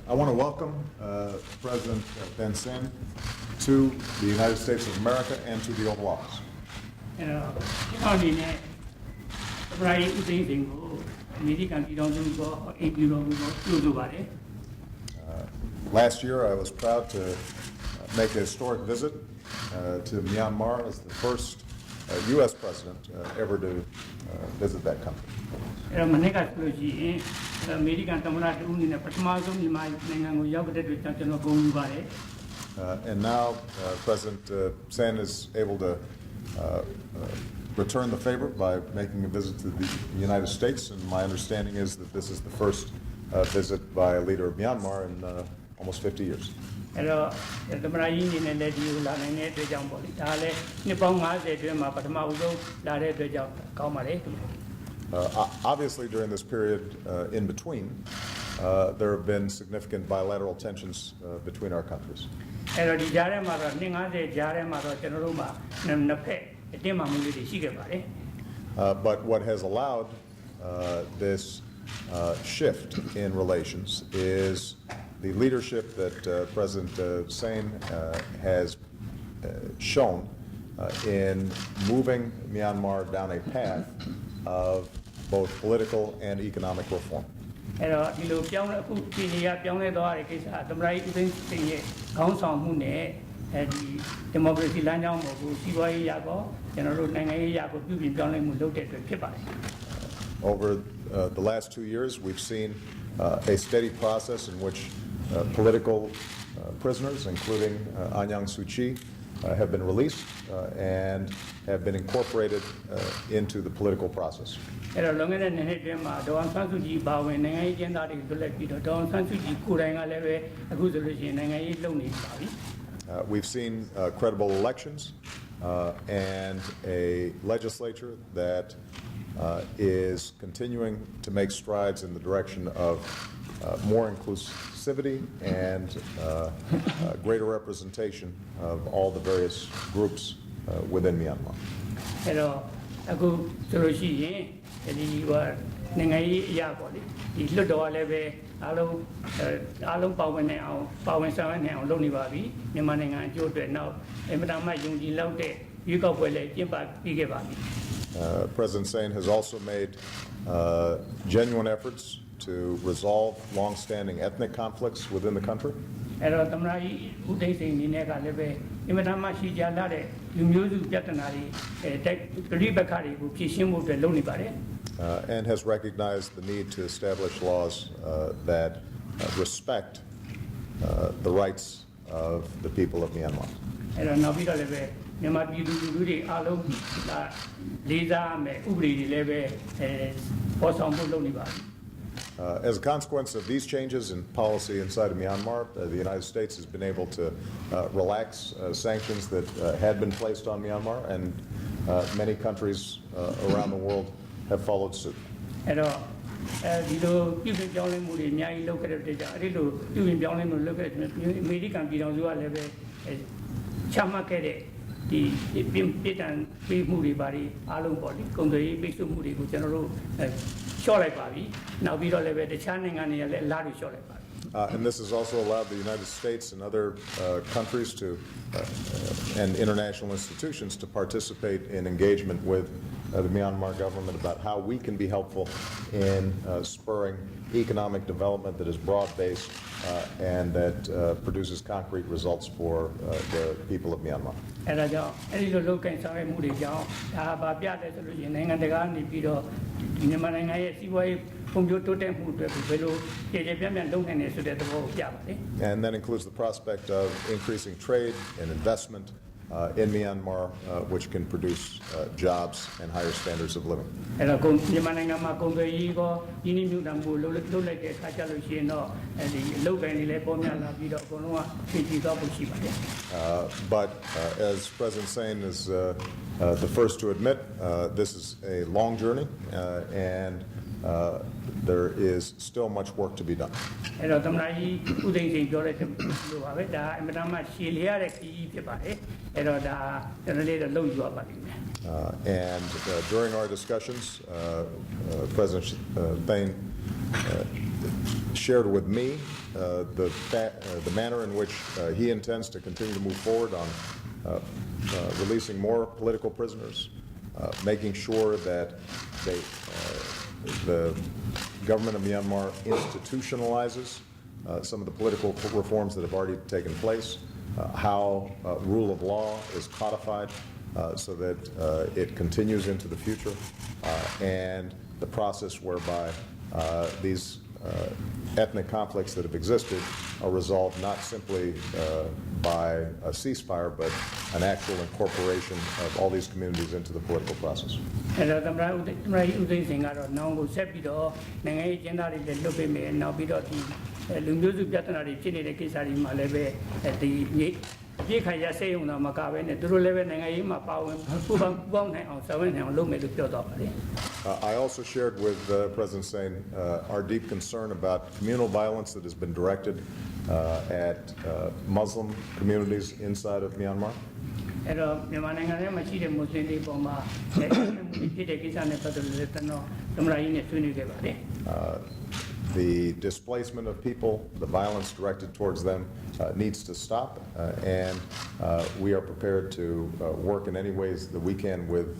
I want to welcome President Thein Sein to the United States of America and to the Oval Office. Last year, I was proud to make a historic visit to Myanmar as the first U.S. president ever to visit that country. And now President Sein is able to return the favor by making a visit to the United States, and my understanding is that this is the first visit by a leader of Myanmar in almost 50 years. Obviously, during this period in between, there have been significant bilateral tensions between our countries. But what has allowed this shift in relations is the leadership that President Sein has shown in moving Myanmar down a path of both political and economic reform. Over the last 2 years, we've seen a steady process in which political prisoners, including Aung San Suu Kyi, have been released and have been incorporated into the political process. We've seen credible elections and a legislature that is continuing to make strides in the direction of more inclusivity and greater representation of all the various groups within Myanmar. President Sein has also made genuine efforts to resolve long-standing ethnic conflicts within the country. And has recognized the need to establish laws that respect the rights of the people of Myanmar. As a consequence of these changes in policy inside of Myanmar, the United States has been able to relax sanctions that had been placed on Myanmar, and many countries around the world have followed suit. And this has also allowed the United States and other countries to and international institutions to participate in engagement with the Myanmar government about how we can be helpful in spurring economic development that is broad-based and that produces concrete results for the people of Myanmar. And that includes the prospect of increasing trade and investment in Myanmar, which can produce jobs and higher standards of living. But as President Sein is the first to admit, this is a long journey, and there is still much work to be done. And during our discussions, President Thein shared with me the manner in which he intends to continue to move forward on releasing more political prisoners, making sure that the government of Myanmar institutionalizes some of the political reforms that have already taken place, how rule of law is codified so that it continues into the future, and the process whereby these ethnic conflicts that have existed are resolved not simply by a ceasefire, but an actual incorporation of all these communities into the political process. I also shared with President Sein our deep concern about communal violence that has been directed at Muslim communities inside of Myanmar. The displacement of people, the violence directed towards them needs to stop, and we are prepared to work in any ways that we can with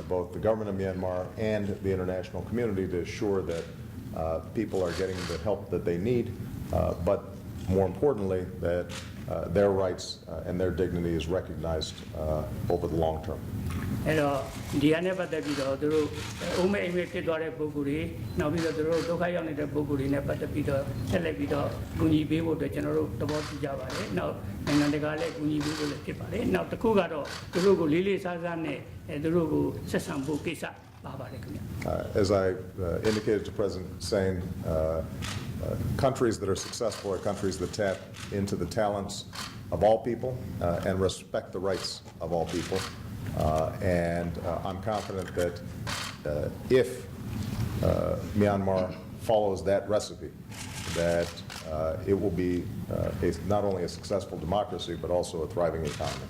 both the government of Myanmar and the international community to assure that people are getting the help that they need, but more importantly, that their rights and their dignity is recognized over the long term. As I indicated to President Sein, countries that are successful are countries that tap into the talents of all people and respect the rights of all people. And I'm confident that if Myanmar follows that recipe, that it will be not only a successful democracy, but also a thriving economy.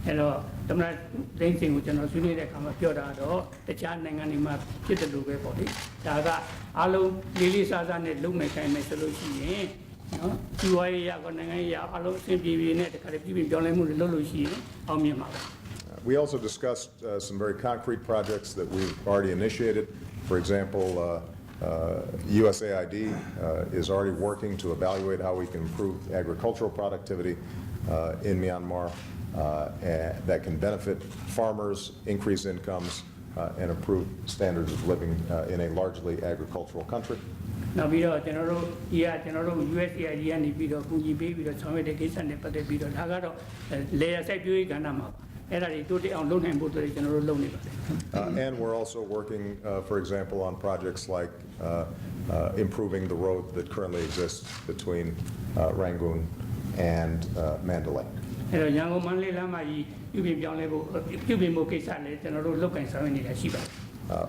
Hello, Tamara, Thein Sein, which are not sooner come up your daughter, the Chan Nanganima, Chit the Luke body. Taga, Alo, Lily Sazan, Lume, and Mesolushi, Uaya, Gonanga, Alo, simply net, the Caribbean, Jolamu, Lulushi, or Myanmar. We also discussed some very concrete projects that we've already initiated. For example, USAID is already working to evaluate how we can improve agricultural productivity in Myanmar that can benefit farmers, increase incomes, and improve standards of living in a largely agricultural country. Now, we are general, USAID and the Summit Education, but the Bido Hagaro, Lea Sabu Ganama. And we're also working, for example, on projects like improving the road that currently exists between Rangoon and Mandalay.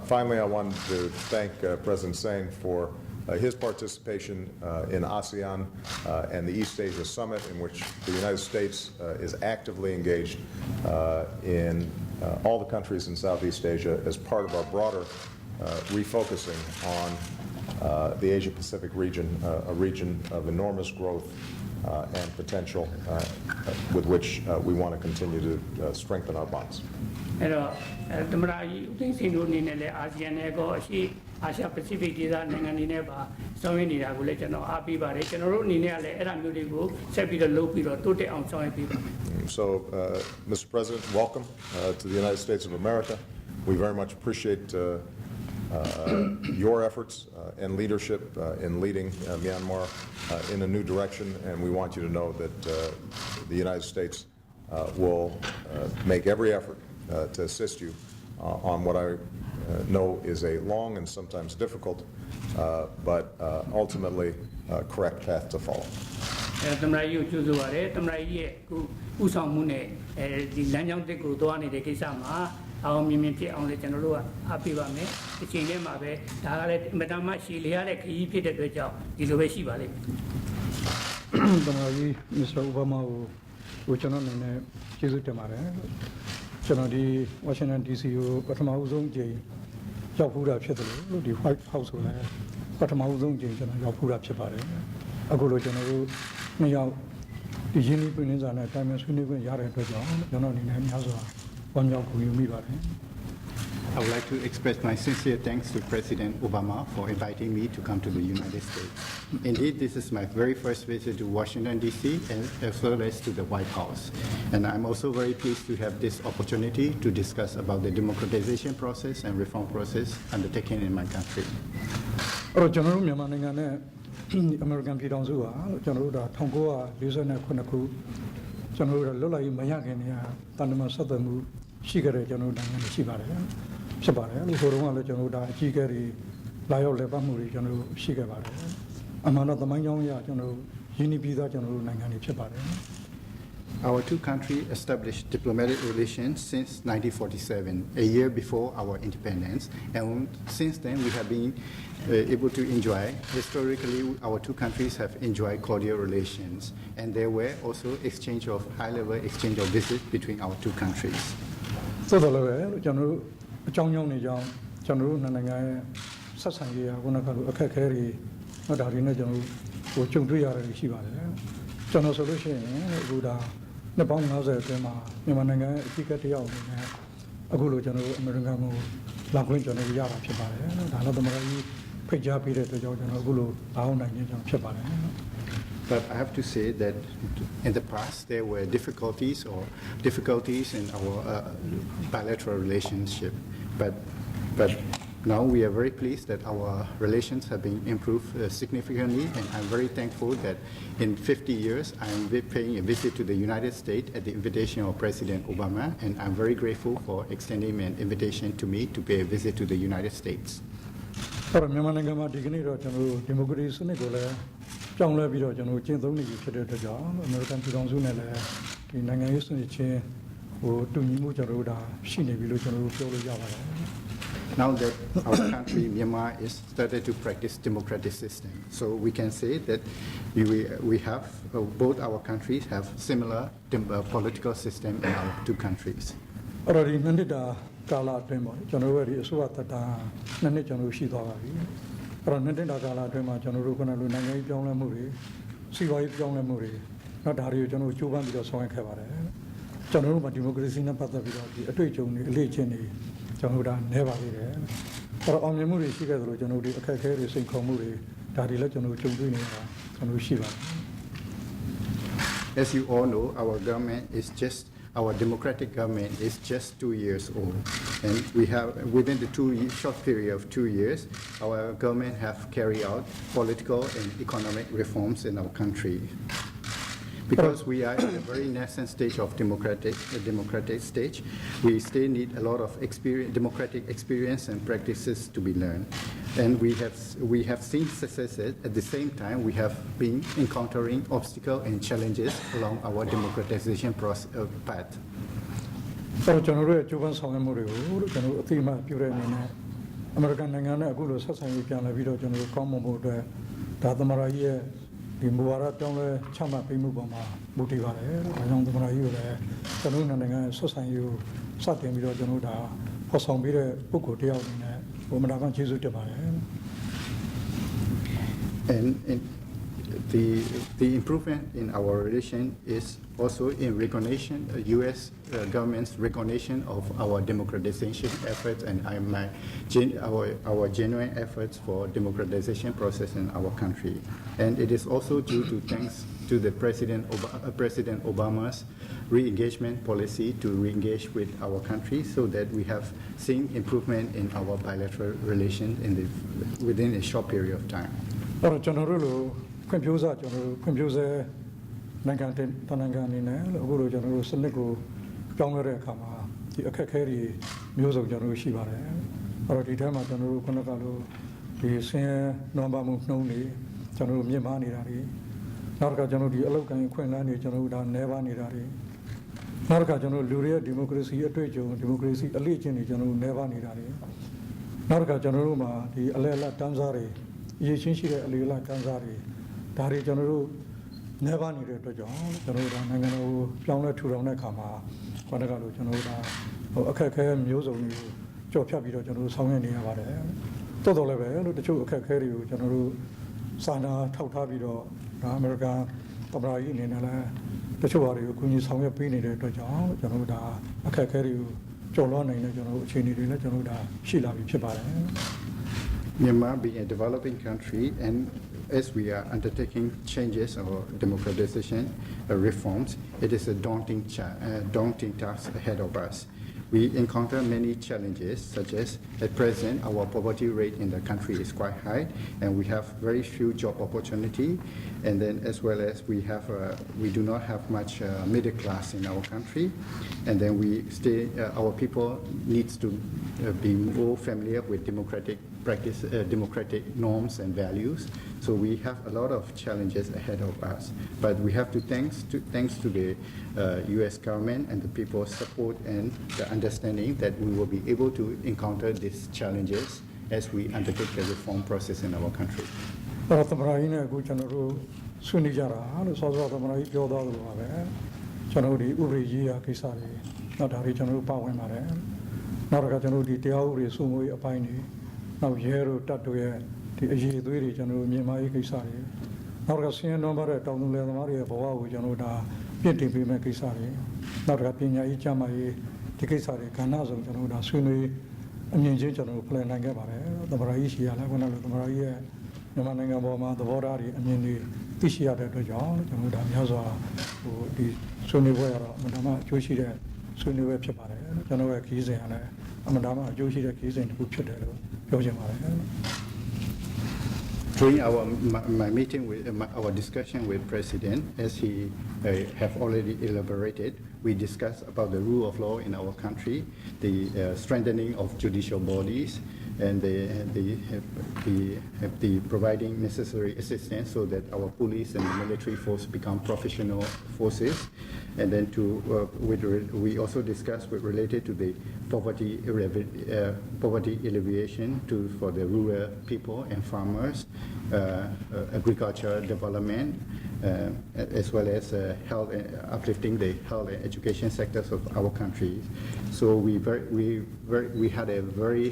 Finally, I wanted to thank President Sein for his participation in ASEAN and the East Asia Summit, in which the United States is actively engaged in all the countries in Southeast Asia as part of our broader refocusing on the Asia-Pacific region, a region of enormous growth and potential with which we want to continue to strengthen our bonds. Asia Pacific is a Nanganeva, so many regulation or Abiba, So, Mr. President, welcome to the United States of America. We very much appreciate your efforts and leadership in leading Myanmar in a new direction, and we want you to know that the United States will make every effort to assist you on what I know is a long and sometimes difficult, but ultimately correct path to follow. Mr. Obama, which are not in the Washington, D.C., but from our own Jay, Yahuda, the White House, ပထမဆုံးကြိမ်ကျွန်တော်ရောက်ဖူးတာဖြစ်ပါတယ်အခုလိုကျွန်တော်တို့နှစ်ယောက်ဒီရင်းနှီးပွင့်လင်းစာနဲ့တိုင်ပင်ဆွေးနွေးခွင့်ရတဲ့အတွက်ကြောင့်ကျွန်တော်အနေနဲ့များစွာဝမ်းမြောက်ဂုဏ်ယူမိပါတယ် I would like to express my sincere thanks to President Obama for inviting me to come to the United States. Indeed, this is my very first visit to Washington, D.C., as well as to the White House. And I'm also very pleased to have this opportunity to discuss about the democratization process and reform process undertaken in my country. အဲ့တော့ကျွန်တော်တို့မြန်မာနိုင်ငံနဲ့အမေရိကန်ပြည်ထောင်စုဟာကျွန်တော်တို့ဒါ1949ခုကျွန်တော်တို့လွတ်လပ်ရေးမရခင်တည်းကတန်တမာဆက်သွယ်မှုရှိကြတဲ့ကျွန်တော်တို့နိုင်ငံရှိပါတယ်ဖြစ်ပါတယ်လို့ဆိုတော့လည်းကျွန်တော်တို့ဒါအကြီးအကဲတွေလာရောက်လည်ပတ်မှုတွေကျွန်တော်တို့ရှိခဲ့ပါတယ်အမှန်တော့သမိုင်းကြောင်းအရကျွန်တော်တို့ယင်းနှီးပြီးသားကျွန်တော်တို့နိုင်ငံတွေဖြစ်ပါတယ် Our two countries established diplomatic relations since 1947, a year before our independence, and since then we have been able to enjoy. Historically, our two countries have enjoyed cordial relations, and there were also high-level exchange of visits between our two countries. ဆိုတော့လည်းကျွန်တော်တို့အကြောင်းကြောင်းတွေကြောင့်ကျွန်တော်တို့နိုင်ငံရဲ့ဆက်ဆံရေးကခုနကလိုအခက်အခဲတွေဒါတွေနဲ့ကျွန်တော်တို့ကြုံတွေ့ရတယ်ရှိပါတယ်ကျွန်တော်ဆိုလို့ရှိရင်အခုဒါနှစ်ပေါင်း90အတွင်းမှာမြန်မာနိုင်ငံရဲ့အကြီးအကဲတယောက်အနေနဲ့အခုလိုကျွန်တော်တို့အမေရိကန်ကိုလာခွင့်ကျွန်တော်တို့ရတာဖြစ်ပါတယ်ဒါလည်းသမဂကြီးဖိတ်ကြားပေးတဲ့အတွက်ကြောင့်ကျွန်တော်အခုလိုလာအောင်နိုင်ခြင်းကြောင့်ဖြစ်ပါတယ် But I have to say that in the past there were difficulties in our bilateral relationship. But now we are very pleased that our relations have been improved significantly, and I'm very thankful that in 50 years I am paying a visit to the United States at the invitation of President Obama, and I'm very grateful for extending an invitation to me to pay a visit to the United States. အဲ့တော့မြန်မာနိုင်ငံမှာဒီကနေ့တော့ကျွန်တော်တို့ဒီမိုကရေစီစနစ်ကိုလည်းကြောင်းလဲပြီးတော့ကျွန်တော်တို့ကျင့်သုံးနေပြီဖြစ်တဲ့အတွက်ကြောင့်အမေရိကန်ပြည်ထောင်စုနဲ့လည်းဒီနိုင်ငံရေးစနစ်ချင်းဟိုတူညီမှုကျွန်တော်တို့ဒါရှိနေပြီလို့ကျွန်တော်တို့ပြောလို့ရပါတယ် Now that our country, Myanmar, is started to practice democratic system, so we can say that we have both our countries have similar political system in our two countries. အဲ့တော့ဒီနှစ်တာကာလအတွင်းပေါ့ကျွန်တော်တို့ဒီအစိုးရတပ်တာနှစ်ကျွန်တော်တို့ရှိသွားပါပြီအဲ့တော့နှစ်တာကာလအတွင်းမှာကျွန်တော်တို့ခုနလိုနိုင်ငံရေးပြောင်းလဲမှုတွေစီးပွားရေးပြောင်းလဲမှုတွေနောက်ဒါတွေကိုကျွန်တော်တို့ကြိုးပမ်းပြီးတော့ဆောင်ရွက်ခဲ့ပါတယ်ကျွန်တော်တို့မှာဒီမိုကရေစီနဲ့ပတ်သက်ပြီးတော့ဒီအတွေ့အကြုံတွေအလေးအကျင့်တွေကျွန်တော်တို့ဒါနဲပါသေးတယ်အဲ့တော့အောင်မြင်မှုတွေရှိခဲ့သလိုကျွန်တော်တို့ဒီအခက်အခဲတွေစိန်ခေါ်မှုတွေဒါတွေလည်းကျွန်တော်တို့ကြုံတွေ့နေတာကျွန်တော်တို့ရှိပါတယ် As you all know, our democratic government is just 2 years old, and we have within the short period of 2 years, our government have carried out political and economic reforms in our country. Because we are in a very nascent stage of democratic stage, we still need a lot of democratic experience and practices to be learned. And we have seen successes. At the same time, we have been encountering obstacles and challenges along our democratization path. ဆိုတော့ကျွန်တော်တို့ရဲ့ကြိုးပမ်းဆောင်ရွက်မှုတွေကိုကျွန်တော်တို့အသိအမှတ်ပြုတဲ့အနေနဲ့အမေရိကန်နိုင်ငံနဲ့အခုလိုဆက်ဆံရေးပြန်လာပြီးတော့ကျွန်တော်တို့ကောင်းမွန်ဖို့အတွက်ဒါသမရာကြီးရဲ့ဒီမူဝါဒပြောင်းလဲချမှတ်ပေးမှုပေါ်မှာမူတည်ပါတယ်။ဒါကြောင့်သမရာကြီးကိုလည်းကျွန်တော်တို့နိုင်ငံဆက်ဆံရေးကိုစတင်ပြီးတော့ကျွန်တော်တို့ဒါဖော်ဆောင်ပေးတဲ့ပုဂ္ဂိုလ်တယောက်အနေနဲ့ဘုမနာကကျေးဇူးတင်ပါတယ်။ And the improvement in our relation is also in recognition, U.S. Government's recognition of our democratization efforts and our genuine efforts for democratization process in our country. And it is also due to thanks to the President Obama's re-engagement policy to re-engage with our country, so that we have seen improvement in our bilateral relations within a short period of time. အဲ့တော့ကျွန်တော်တို့လိုခွင့်ပြုစားကျွန်တော်တို့ခွင့်ပြုစေနိုင်ငံတနိုင်ငံအနေနဲ့အခုလိုကျွန်တော်တို့စနစ်ကိုပြောင်းလဲတဲ့အခါမှာဒီအခက်အခဲတွေမျိုးစုံကျွန်တော်တို့ရှိပါတယ်အဲ့တော့ဒီထဲမှာကျွန်တော်တို့ခုနကလိုဒီဆင်းရဲနွမ်းပါမှုနှုံးတွေကျွန်တော်တို့မြင့်မားနေတာတွေနောက်တစ်ခါကျွန်တော်ဒီအလောက်ကန်ခွင့်လန်းတွေကျွန်တော်တို့ဒါနဲပါနေတာတွေနောက်တစ်ခါကျွန်တော်လူတွေရဲ့ဒီမိုကရေစီအတွေ့အကြုံဒီမိုကရေစီအလေးအကျင့်တွေကျွန်တော်တို့နဲပါနေတာတွေနောက်တစ်ခါကျွန်တော်တို့မှာဒီအလဲအလတ်တန်းစားတွေအရေးချင်းရှိတဲ့အလေးအလတ်တန်းစားတွေဒါတွေကျွန်တော်တို့နေပါနေတဲ့အတွက်ကြောင့်ကျွန်တော်တို့ဒါနိုင်ငံတော်ကိုပြောင်းလဲထူထောင်တဲ့အခါမှာခေါင်းကလို့ကျွန်တော်တို့ဒါအခက်အခဲမျိုးစုံတွေကိုကြော်ဖြတ်ပြီးတော့ကျွန်တော်တို့ဆောင်ရွက်နေရပါတယ် တော်တော်လည်းပဲလို့တချို့အခက်အခဲတွေကိုကျွန်တော်တို့စာနာထောက်ထားပြီးတော့ဒါအမေရိကန်သမ္မတကြီးအနေနဲ့လည်းတချို့ဟာတွေကိုကူညီဆောင်ရွက်ပေးနေတဲ့အတွက်ကြောင့်ကျွန်တော်တို့ဒါအခက်အခဲတွေကိုကျော်လွှားနိုင်တဲ့ကျွန်တော်တို့အခြေအနေတွေလည်းကျွန်တော်တို့ဒါရှိလာပြီဖြစ်ပါတယ် Myanmar being a developing country, and as we are undertaking changes or democratization reforms, it is a daunting task ahead of us. We encounter many challenges, such as at present our poverty rate in the country is quite high, and we have very few job opportunity, and then as well as we do not have much middle class in our country, and then our people needs to be more familiar with democratic practice, democratic norms and values. So we have a lot of challenges ahead of us, but we have to thanks to the U.S. government and the people's support and the understanding that we will be able to encounter these challenges as we undertake the reform process in our country. တော့သမ္မတကြီးနဲ့အခုကျွန်တော်တို့ဆွေးနွေးကြတာလို့စောစောသမ္မတကြီးပြောသွားသလိုပါပဲကျွန်တော်တို့ဒီဥပဒေရေးရာကိစ္စတွေနောက်ဒါတွေကျွန်တော်တို့ပါဝင်ပါတယ်နောက်တစ်ခါကျွန်တော်တို့ဒီတရားဥပဒေစိုးမိုးရေးအပိုင်းတွေနောက်ရဲတို့တပ်တို့ရဲ့ဒီအရေးအသွေးတွေကျွန်တော်တို့မြန်မာရေးကိစ္စတွေနောက်တစ်ခါဆင်းရဲနှောပါတဲ့တောင်သူလယ်သမားတွေရဲ့ဘဝကိုကျွန်တော်တို့ဒါပြည့်တင်ပေးမဲ့ကိစ္စတွေနောက်တစ်ခါပညာရေးကျန်းမာရေးဒီကိစ္စတွေကဏ္ဍဆုံးကျွန်တော်တို့ဒါဆွေးနွေးအမြင်ချင်းကျွန်တော်တို့planနိုင်ခဲ့ပါတယ်သမ္မတကြီးရှိရလဲခုနကသမ္မတကြီးရဲ့မြန်မာနိုင်ငံပေါ်မှာသဘောထားတွေအမြင်တွေသိရှိရတဲ့အတွက်ကြောင့်ကျွန်တော်တို့ဒါများစွာဒီဆွေးနွေးပွဲရတော့အမှန်တမ်းအကျိုးရှိတဲ့ဆွေးနွေးပွဲဖြစ်ပါတယ်ကျွန်တော်ရဲ့ခီးစဉ်ကလည်းအမှန်တမ်းအကျိုးရှိတဲ့ခီးစဉ်တစ်ခုဖြစ်တယ်လို့ပြောချင်ပါတယ် During my meeting with our discussion with President, as he have already elaborated, we discussed about the rule of law in our country, the strengthening of judicial bodies, and the providing necessary assistance so that our police and military force become professional forces. And then we also discussed related to the poverty alleviation for the rural people and farmers, agriculture development, as well as uplifting the health and education sectors of our country. So we had a very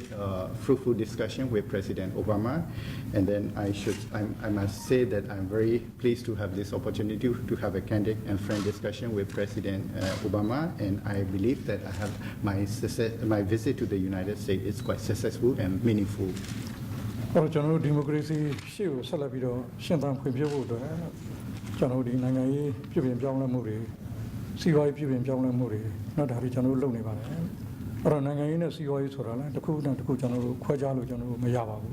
fruitful discussion with President Obama, and then I must say that I'm very pleased to have this opportunity to have a candid and frank discussion with President Obama, and I believe that I have my visit to the United States is quite successful and meaningful. ကျွန်တော်တို့ဒီမိုကရေစီရှေ့ကိုဆက်လက်ပြီးတော့ရှင်းသန်ဖွံ့ဖြိုးဖို့အတွက်ကျွန်တော်တို့ဒီနိုင်ငံရေးပြည်ပြင်ပြောင်းလဲမှုတွေစီးပွားရေးပြည်ပြင်ပြောင်းလဲမှုတွေနောက်ဒါတွေကျွန်တော်တို့လုပ်နေပါတယ်အဲ့တော့နိုင်ငံရေးနဲ့စီးပွားရေးဆိုတာလည်းတစ်ခုနဲ့တစ်ခုကျွန်တော်တို့ခွဲခြားလို့ကျွန်တော်တို့မရပါဘူး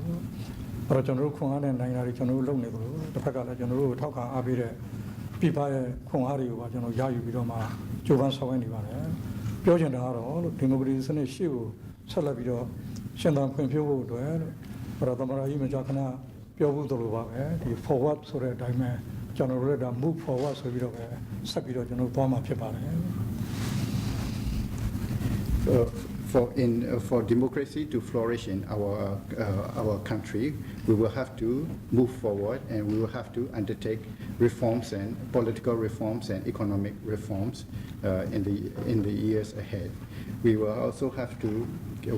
အဲ့တော့ကျွန်တော်တို့ခွန်အားနဲ့နိုင်ငံတွေကျွန်တော်တို့လုပ်နေသလိုတစ်ဖက်ကလည်းကျွန်တော်တို့ထောက်ခံအားပေးတဲ့ပြည်ပရဲ့ခွန်အားတွေကိုပါကျွန်တော်ရယူပြီးတော့မှကြိုးပမ်းဆောင်ရွက်နေပါတယ်ပြောချင်တာကတော့ဒီမိုကရေစီစနစ်ရှေ့ကိုဆက်လက်ပြီးတော့ရှင်းသန်ဖွံ့ဖြိုးဖို့အတွက်အဲ့တော့သမ္မတကြီးမကြာခဏပြောဖို့တို့လိုပါပဲဒီ forward ဆိုတဲ့အတိုင်းပဲကျွန်တော်တို့လည်းဒါ move forward ဆိုပြီးတော့ပဲဆက်ပြီးတော့ကျွန်တော်သွားမှာဖြစ်ပါတယ် For democracy to flourish in our country, we will have to move forward, and we will have to undertake reforms and political reforms and economic reforms in the years ahead. We will also have to.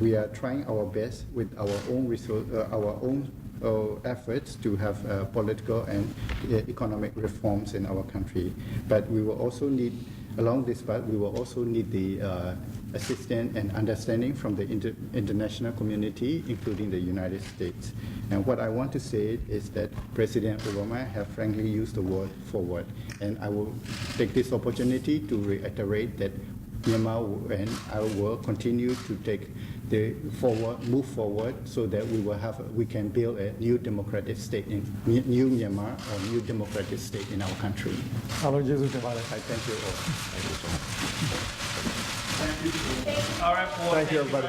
We are trying our best with our own efforts to have political and economic reforms in our country, but we will also need. Along this path, we will also need the assistance and understanding from the international community, including the United States. And what I want to say is that President Obama have frankly used the word forward, and I will take this opportunity to reiterate that Myanmar and I will continue to take move forward so that we can build a new democratic state in new Myanmar or new democratic state in our country.အားလုံးကျေးဇူးတင်ပါတယ် I thank you all. All right, Thank you, everybody.